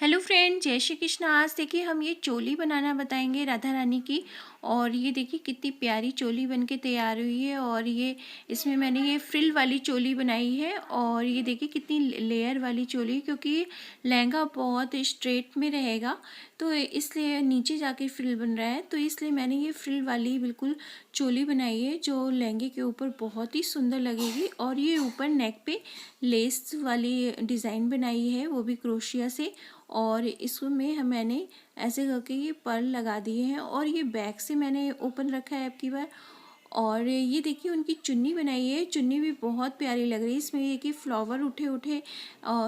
Hello friend, जय श्री कृष्ण। आज देखिए हम ये चोली बनाना बताएंगे राधा रानी की। और ये देखिए कितनी प्यारी चोली बनके तैयार हुई है। और ये इसमें मैंने ये फ्रिल वाली चोली बनाई है। और ये देखिए कितनी लेयर वाली चोली, क्योंकि ये लहंगा बहुत स्ट्रेट में रहेगा तो इसलिए नीचे जाके फ्रिल बन रहा है। तो इसलिए मैंने ये फ्रिल वाली बिल्कुल चोली बनाई है जो लहंगे के ऊपर बहुत ही सुंदर लगेगी। और ये ऊपर नेक पे लेस वाली डिज़ाइन बनाई है, वो भी क्रोशिया से। और इसमें मैंने ऐसे करके ये पर्ल लगा दिए हैं। और ये बैक से मैंने ओपन रखा है अब की बार। और ये देखिए उनकी चुन्नी बनाई है, चुन्नी भी बहुत प्यारी लग रही है। इसमें ये कि फ्लावर उठे उठे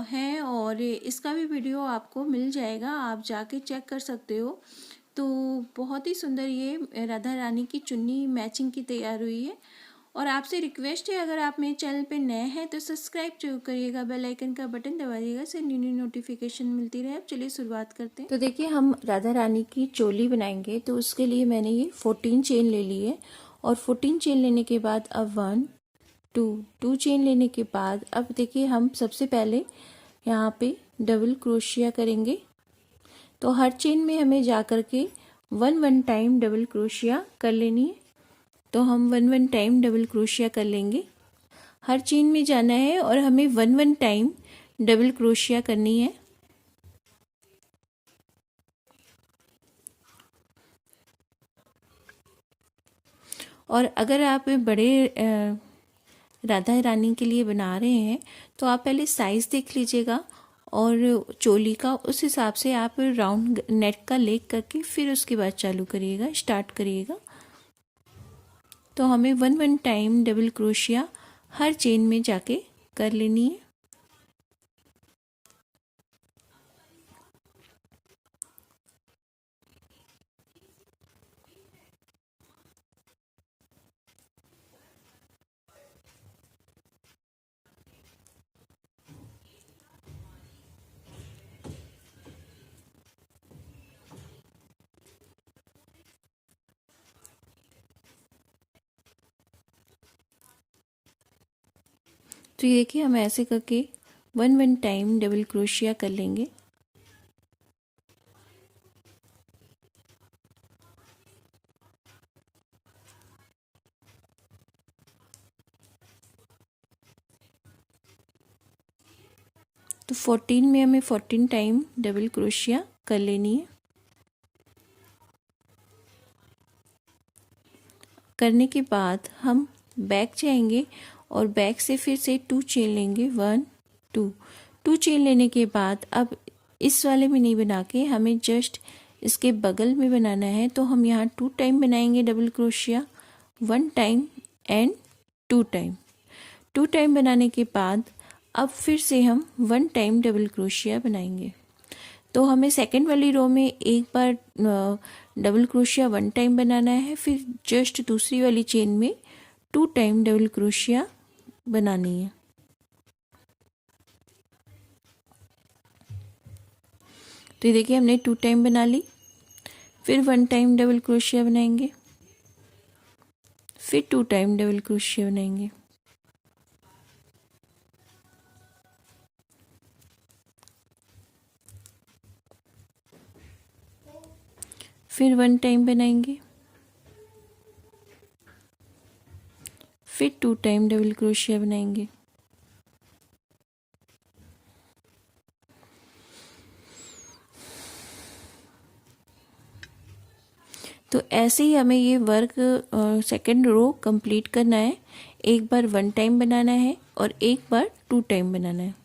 हैं। और इसका भी वीडियो आपको मिल जाएगा, आप जाके चेक कर सकते हो। तो बहुत ही सुंदर ये राधा रानी की चुन्नी मैचिंग की तैयार हुई है। और आपसे रिक्वेस्ट है, अगर आप मेरे चैनल पे नए हैं तो सब्सक्राइब जरूर करिएगा, बेल आइकन का बटन दबाइएगा, इससे न्यू न्यू नोटिफिकेशन मिलती रहे। अब चलिए शुरुआत करते हैं। तो देखिए हम राधा रानी की चोली बनाएंगे, तो उसके लिए मैंने ये 14 चेन ले ली है। और 14 चेन लेने के बाद अब 1 2 चेन लेने के बाद अब देखिए हम सबसे पहले यहाँ पे डबल क्रोशिया करेंगे। तो हर चेन में हमें जा कर के 1 टाइम डबल क्रोशिया कर लेनी है। तो हम 1 टाइम डबल क्रोशिया कर लेंगे। हर चेन में जाना है और हमें 1 टाइम डबल क्रोशिया करनी है। और अगर आप बड़े राधा रानी के लिए बना रहे हैं तो आप पहले साइज़ देख लीजिएगा और चोली का, उस हिसाब से आप राउंड नेट का लेग करके फिर उसके बाद चालू करिएगा, स्टार्ट करिएगा। तो हमें 1 टाइम डबल क्रोशिया हर चेन में जाके कर लेनी है। तो ये देखिए हम ऐसे करके 1 टाइम डबल क्रोशिया कर लेंगे। तो 14 में हमें 14 टाइम डबल क्रोशिया कर लेनी है। करने के बाद हम बैक जाएंगे और बैक से फिर से 2 चेन लेंगे। 1 2 चेन लेने के बाद अब इस वाले में नहीं बना के हमें जस्ट इसके बगल में बनाना है। तो हम यहाँ 2 टाइम बनाएंगे double crochet, 1 time and 2 time. 2 time बनाने के बाद अब फिर से हम 1 टाइम डबल क्रोशिया बनाएंगे। तो हमें सेकंड वाली रो में एक बार डबल क्रोशिया 1 टाइम बनाना है, फिर जस्ट दूसरी वाली चेन में 2 टाइम डबल क्रोशिया बनानी है। तो ये देखिए हमने 2 टाइम बना ली, फिर 1 टाइम डबल क्रोशिया बनाएंगे, फिर 2 टाइम डबल क्रोशिया बनाएंगे, फिर 1 टाइम बनाएंगे, फिर 2 टाइम डबल क्रोशिया बनाएंगे। तो ऐसे ही हमें ये वर्क सेकंड रो कंप्लीट करना है। एक बार 1 टाइम बनाना है और एक बार 2 टाइम बनाना है।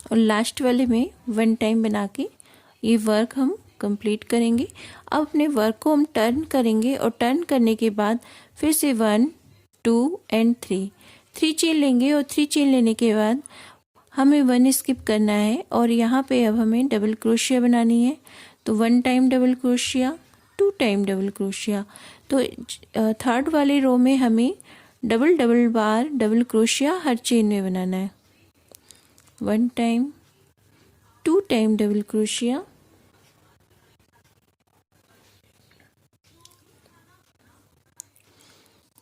और लास्ट वाले में 1 टाइम बना के ये वर्क हम कंप्लीट करेंगे। अब अपने वर्क को हम टर्न करेंगे और टर्न करने के बाद फिर से 1 2 एंड 3 चेन लेंगे और 3 चेन लेने के बाद हमें 1 स्किप करना है और यहाँ पे अब हमें डबल क्रोशिया बनानी है। तो 1 time double crochet, 2 time double crochet. तो थर्ड वाले रो में हमें डबल डबल बार डबल क्रोशिया हर चेन में बनाना है। 1 टाइम, 2 टाइम डबल क्रोशिया,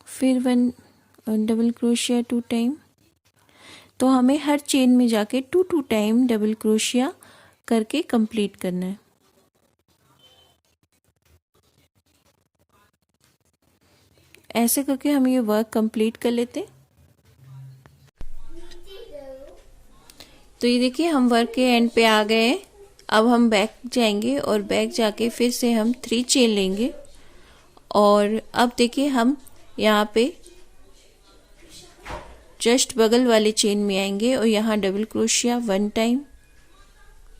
फिर 1 डबल क्रोशिया 2 टाइम। तो हमें हर चेन में जाके 2 टाइम डबल क्रोशिया करके कंप्लीट करना है। ऐसे करके हम ये वर्क कंप्लीट कर लेते। तो ये देखिए हम वर्क के एंड पे आ गए। अब हम बैक जाएंगे और बैक जाके फिर से हम 3 चेन लेंगे और अब देखिए हम यहाँ पे जस्ट बगल वाले चेन में आएंगे और यहाँ double crochet 1 time,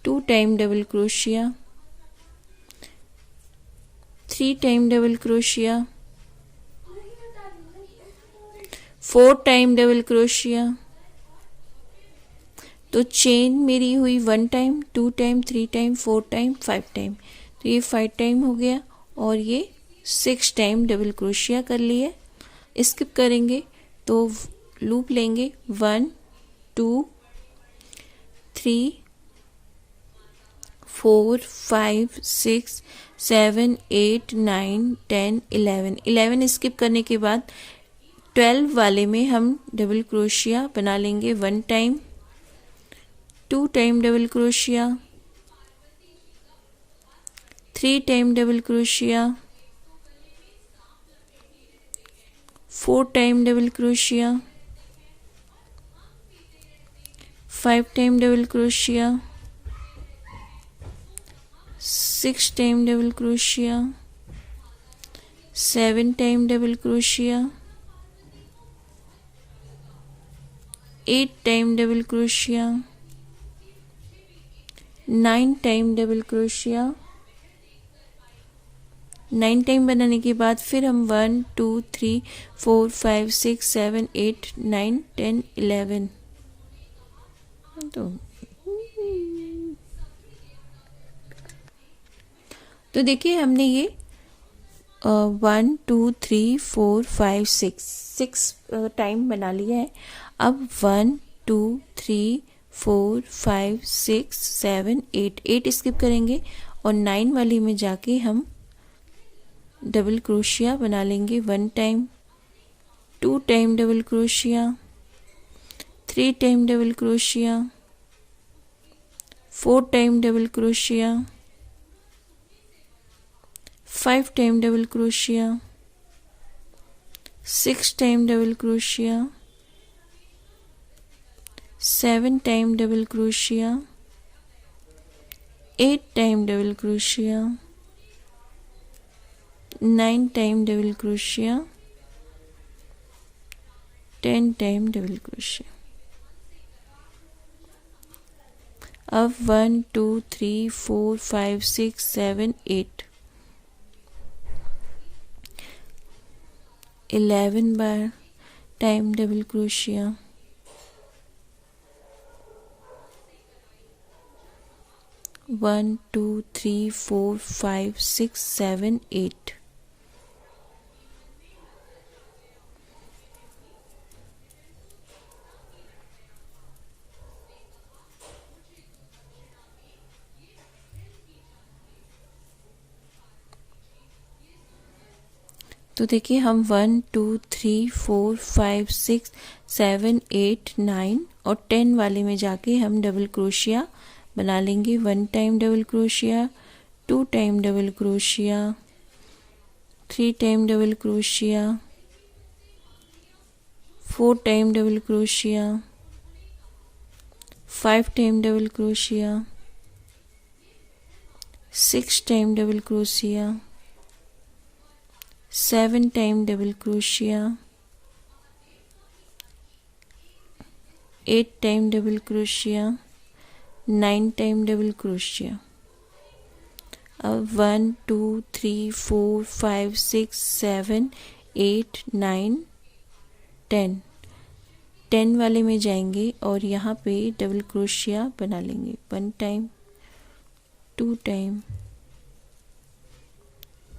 2 time double crochet, 3 time double crochet, 4 time double crochet. तो चेन मेरी हुई 1 time, 2 time, 3 time, 4 time, 5 time. तो ये 5 टाइम हो गया और ये 6 टाइम डबल क्रोशिया कर लिए। स्किप करेंगे तो लूप लेंगे 1 2 3 4 5 6 7 8 9 10 11 स्किप करने के बाद 12 वाले में हम डबल क्रोशिया बना लेंगे। 1 time, 2 time double crochet, 3 time double crochet, 4 time double crochet, 5 time double crochet, 6 time double crochet, 7 time double crochet, 8 time double crochet, 9 time double crochet. 9 time बनाने के बाद फिर हम 1 2 3 4 5 6 7 8 9 10 11। तो देखिए हमने ये 1 2 3 4 5 6 टाइम बना लिया है। अब 1 2 3 4 5 6 7 8 स्किप करेंगे और 9 वाली में जाके हम डबल क्रोशिया बना लेंगे। 1 time, 2 time double crochet, 3 time double crochet, 4 time double crochet, 5 time double crochet, 6 time double crochet, 7 time double crochet, 8 time double crochet, 9 time double crochet, 10 time double crochet. अब 1 2 3 4 5 6 7 8 11 बार time double crochet, 1 2 3 4 5 6 7 8। तो देखिए हम 1 2 3 4 5 6 7 8 9 और 10 वाले में जाके हम double crochet बना लेंगे। 1 time double crochet, 2 time double crochet, 3 time double crochet, 4 time double crochet, 5 time double crochet, 6 time double crochet, 7 time double crochet, 8 time double crochet, 9 time double crochet. अब 1 2 3 4 5 6 7 8 9 10 10 वाले में जाएंगे और यहाँ पे डबल क्रोशिया बना लेंगे। 1 time, 2 time,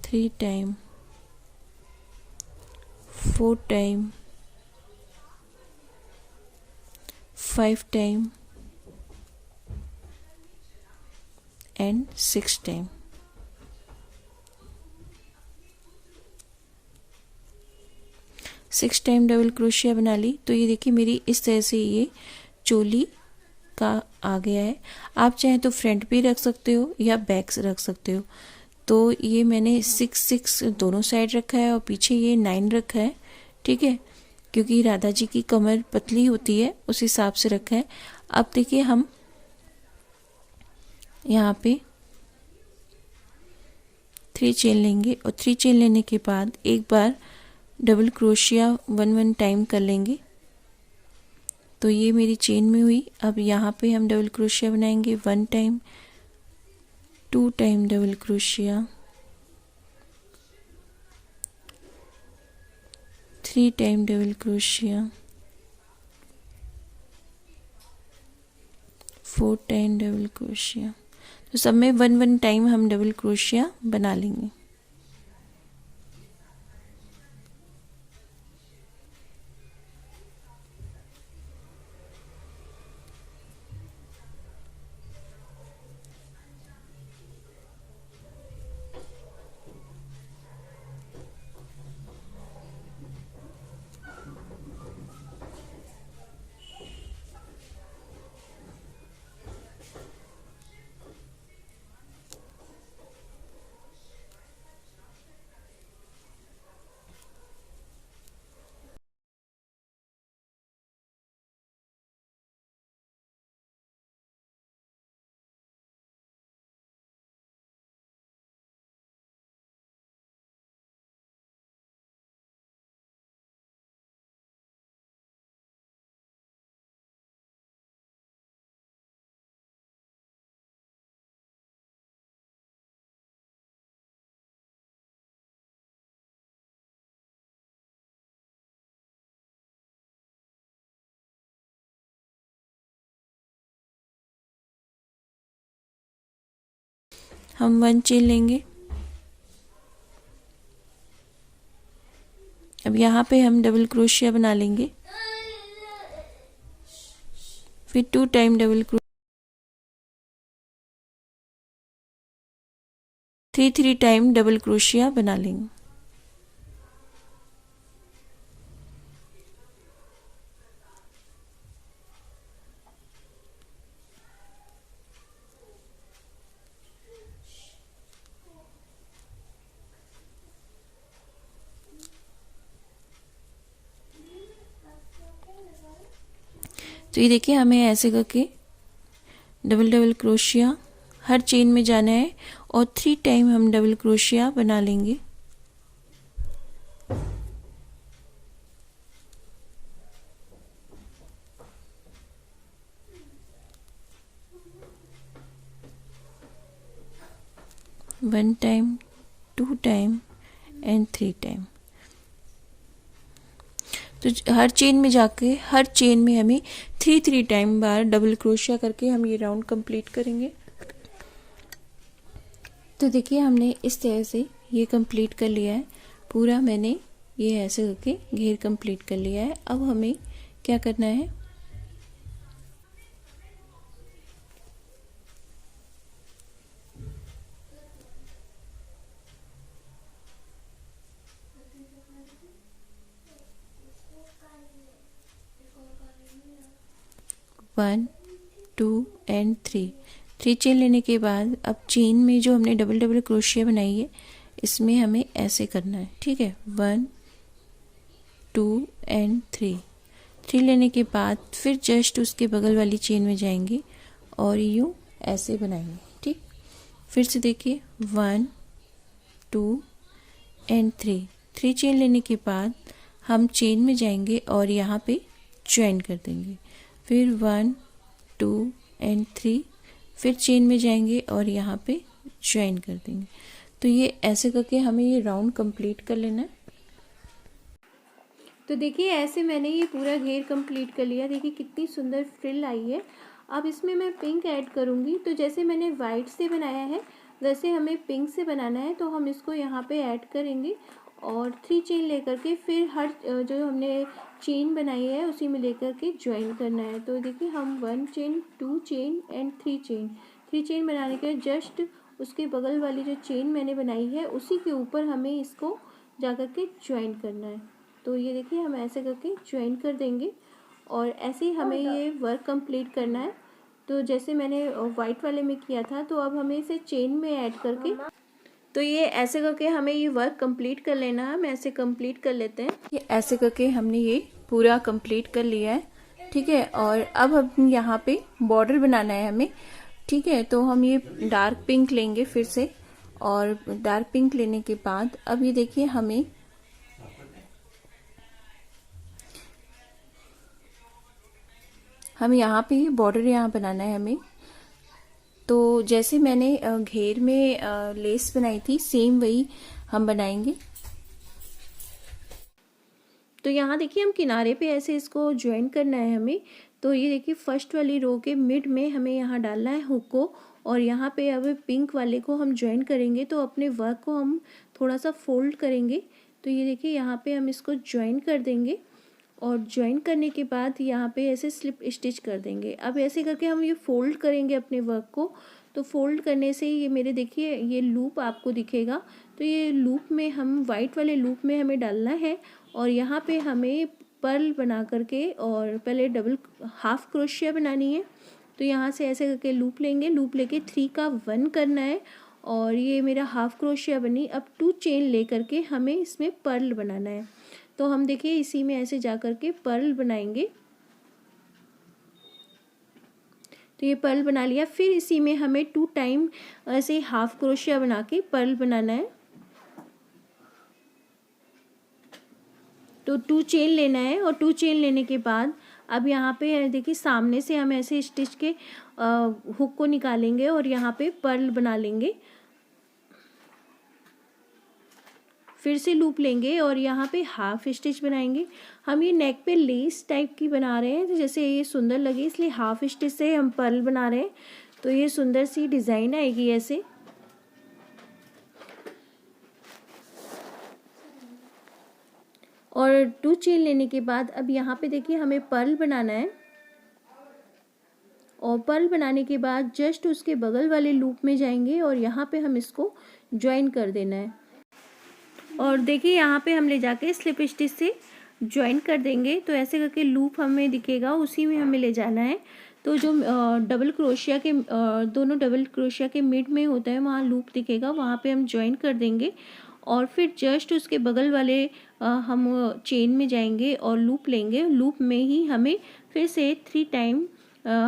3 time, 4 time, 5 time and 6 time. Six time double crochet बना ली। तो ये देखिए मेरी इस तरह से ये चोली का आ गया है। आप चाहें तो फ्रंट भी रख सकते हो या बैक रख सकते हो। तो ये मैंने 6 दोनों साइड रखा है और पीछे ये 9 रखा है, ठीक है, क्योंकि राधा जी की कमर पतली होती है उस हिसाब से रखा है। अब देखिए हम यहाँ पे 3 चेन लेंगे और 3 चेन लेने के बाद एक बार डबल क्रोशिया 1 टाइम कर लेंगे। तो ये मेरी चेन में हुई। अब यहाँ पे हम डबल क्रोशिया बनाएंगे 1 time, 2 time double crochet, 3 time double crochet, 4 time double crochet. तो सब में 1 टाइम हम डबल क्रोशिया बना लेंगे। हम 1 चेन लेंगे। अब यहाँ पे हम डबल क्रोशिया बना लेंगे, फिर 2 time double crochet, 3 time double crochet बना लेंगे। तो ये देखिए हमें ऐसे करके डबल क्रोशिया हर चेन में जाना है और 3 टाइम हम डबल क्रोशिया बना लेंगे। One time, 2 time and 3 time. तो हर चेन में जाके हर चेन में हमें 3 टाइम बार डबल क्रोशिया करके हम ये राउंड कंप्लीट करेंगे। तो देखिए हमने इस तरह से ये कंप्लीट कर लिया है पूरा। मैंने ये ऐसे करके घेर कंप्लीट कर लिया है। अब हमें क्या करना है, वन, 2 एंड 3 चेन लेने के बाद अब चेन में जो हमने डबल क्रोशिया बनाई है इसमें हमें ऐसे करना है, ठीक है। 1 2 एंड 3 लेने के बाद फिर जस्ट उसके बगल वाली चेन में जाएंगे और यूँ ऐसे बनाएंगे, ठीक। फिर से देखिए 1 2 एंड 3 चेन लेने के बाद हम चेन में जाएंगे और यहाँ पे ज्वाइन कर देंगे। फिर 1 2 एंड 3 फिर चेन में जाएंगे और यहाँ पे ज्वाइन कर देंगे। तो ये ऐसे करके हमें ये राउंड कंप्लीट कर लेना है। तो देखिए ऐसे मैंने ये पूरा घेर कंप्लीट कर लिया। देखिए कितनी सुंदर फ्रिल आई है। अब इसमें मैं पिंक ऐड करूँगी। तो जैसे मैंने वाइट से बनाया है वैसे हमें पिंक से बनाना है। तो हम इसको यहाँ पे ऐड करेंगे और 3 चेन लेकर के फिर हर जो हमने चेन बनाई है उसी में लेकर के ज्वाइन करना है। तो देखिए हम 1 चेन 2 चेन एंड 3 चेन बनाने के जस्ट उसके बगल वाली जो चेन मैंने बनाई है उसी के ऊपर हमें इसको जा कर के ज्वाइन करना है। तो ये देखिए हम ऐसे करके ज्वाइन कर देंगे और ऐसे ही हमें ये वर्क कंप्लीट करना है। तो जैसे मैंने वाइट वाले में किया था तो अब हमें इसे चेन में ऐड करके तो ये ऐसे करके हमें ये वर्क कंप्लीट कर लेना है। हम ऐसे कंप्लीट कर लेते हैं। ये ऐसे करके हमने ये पूरा कंप्लीट कर लिया है, ठीक है। और अब हम यहाँ पे बॉर्डर बनाना है हमें, ठीक है। तो हम ये डार्क पिंक लेंगे फिर से और डार्क पिंक लेने के बाद अब ये देखिए हम यहाँ पे बॉर्डर यहाँ बनाना है हमें। तो जैसे मैंने घेर में लेस बनाई थी सेम वही हम बनाएंगे। तो यहाँ देखिए हम किनारे पे ऐसे इसको ज्वाइन करना है हमें। तो ये देखिए फर्स्ट वाली रो के मिड में हमें यहाँ डालना है हुक को और यहाँ पे अब पिंक वाले को हम ज्वाइन करेंगे। तो अपने वर्क को हम थोड़ा सा फोल्ड करेंगे। तो ये देखिए यहाँ पे हम इसको ज्वाइन कर देंगे और ज्वाइन करने के बाद यहाँ पे ऐसे स्लिप स्टिच कर देंगे। अब ऐसे करके हम ये फोल्ड करेंगे अपने वर्क को। तो फोल्ड करने से ये मेरे देखिए ये लूप आपको दिखेगा। तो ये लूप में हम वाइट वाले लूप में हमें डालना है और यहाँ पे हमें पर्ल बना करके और पहले डबल हाफ क्रोशिया बनानी है। तो यहाँ से ऐसे करके लूप लेंगे, लूप लेके 3 का 1 करना है और ये मेरा हाफ क्रोशिया बनी। अब 2 चेन ले करके हमें इसमें पर्ल बनाना है। तो हम देखिए इसी में ऐसे जा करके पर्ल बनाएंगे। तो ये पर्ल बना लिया। फिर इसी में हमें 2 टाइम ऐसे हाफ क्रोशिया बना के पर्ल बनाना है। तो 2 चेन लेना है और 2 चेन लेने के बाद अब यहाँ पे देखिए सामने से हम ऐसे स्टिच के हुक को निकालेंगे और यहाँ पे पर्ल बना लेंगे। फिर से लूप लेंगे और यहाँ पे हाफ स्टिच बनाएंगे। हम ये नेक पे लेस टाइप की बना रहे हैं तो जैसे ये सुंदर लगे इसलिए हाफ स्टिच से हम पर्ल बना रहे हैं। तो ये सुंदर सी डिज़ाइन आएगी ऐसे। और 2 चेन लेने के बाद अब यहाँ पे देखिए हमें पर्ल बनाना है और पर्ल बनाने के बाद जस्ट उसके बगल वाले लूप में जाएंगे और यहाँ पे हम इसको ज्वाइन कर देना है। और देखिए यहाँ पे हम ले जाके स्लिप स्टिच से ज्वाइन कर देंगे। तो ऐसे करके लूप हमें दिखेगा उसी में हमें ले जाना है। तो जो डबल क्रोशिया के दोनों डबल क्रोशिया के मिड में होता है वहाँ लूप दिखेगा, वहाँ पे हम ज्वाइन कर देंगे और फिर जस्ट उसके बगल वाले हम चेन में जाएंगे और लूप लेंगे। लूप में ही हमें फिर से 3 टाइम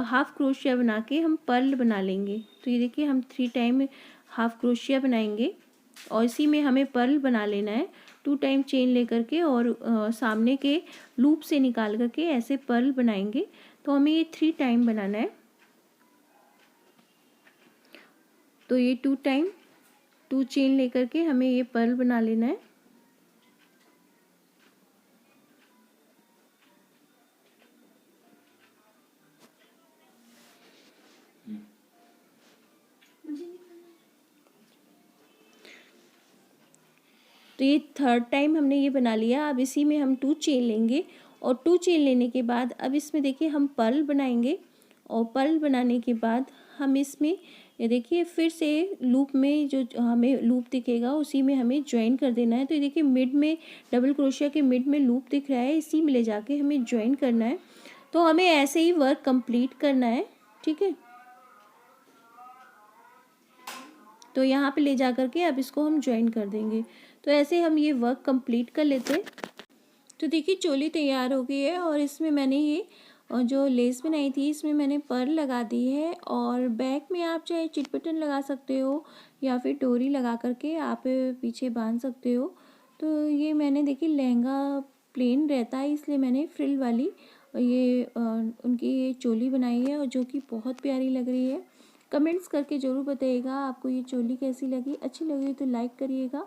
हाफ क्रोशिया बना के हम पर्ल बना लेंगे। तो ये देखिए हम 3 टाइम हाफ क्रोशिया बनाएंगे और इसी में हमें पर्ल बना लेना है। 2 टाइम चेन लेकर के और सामने के लूप से निकाल करके ऐसे पर्ल बनाएंगे। तो हमें ये 3 टाइम बनाना है। तो ये 2 टाइम 2 चेन लेकर के हमें ये पर्ल बना लेना है। तो ये 3rd टाइम हमने ये बना लिया। अब इसी में हम 2 चेन लेंगे और 2 चेन लेने के बाद अब इसमें देखिए हम पर्ल बनाएंगे और पर्ल बनाने के बाद हम इसमें ये देखिए फिर से लूप में जो हमें लूप दिखेगा उसी में हमें ज्वाइन कर देना है। तो ये देखिए मिड में डबल क्रोशिया के मिड में लूप दिख रहा है, इसी में ले जाके हमें ज्वाइन करना है। तो हमें ऐसे ही वर्क कंप्लीट करना है, ठीक है। तो यहाँ पे ले जा करके अब इसको हम ज्वाइन कर देंगे। तो ऐसे हम ये वर्क कंप्लीट कर लेते हैं। तो देखिए चोली तैयार हो गई है और इसमें मैंने ये जो लेस बनाई थी इसमें मैंने पर्ल लगा दी है और बैक में आप चाहे चिट बटन लगा सकते हो या फिर डोरी लगा करके आप पीछे बांध सकते हो। तो ये मैंने देखिए लहंगा प्लेन रहता है इसलिए मैंने फ्रिल वाली ये उनकी ये चोली बनाई है और जो कि बहुत प्यारी लग रही है। कमेंट्स करके ज़रूर बताइएगा आपको ये चोली कैसी लगी। अच्छी लगी तो लाइक करिएगा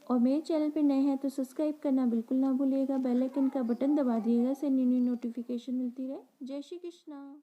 और मेरे चैनल पे नए हैं तो सब्सक्राइब करना बिल्कुल ना भूलिएगा। बेल आइकन का बटन दबा दिएगा, इससे न्यू न्यू नोटिफिकेशन मिलती रहे। जय श्री कृष्णा।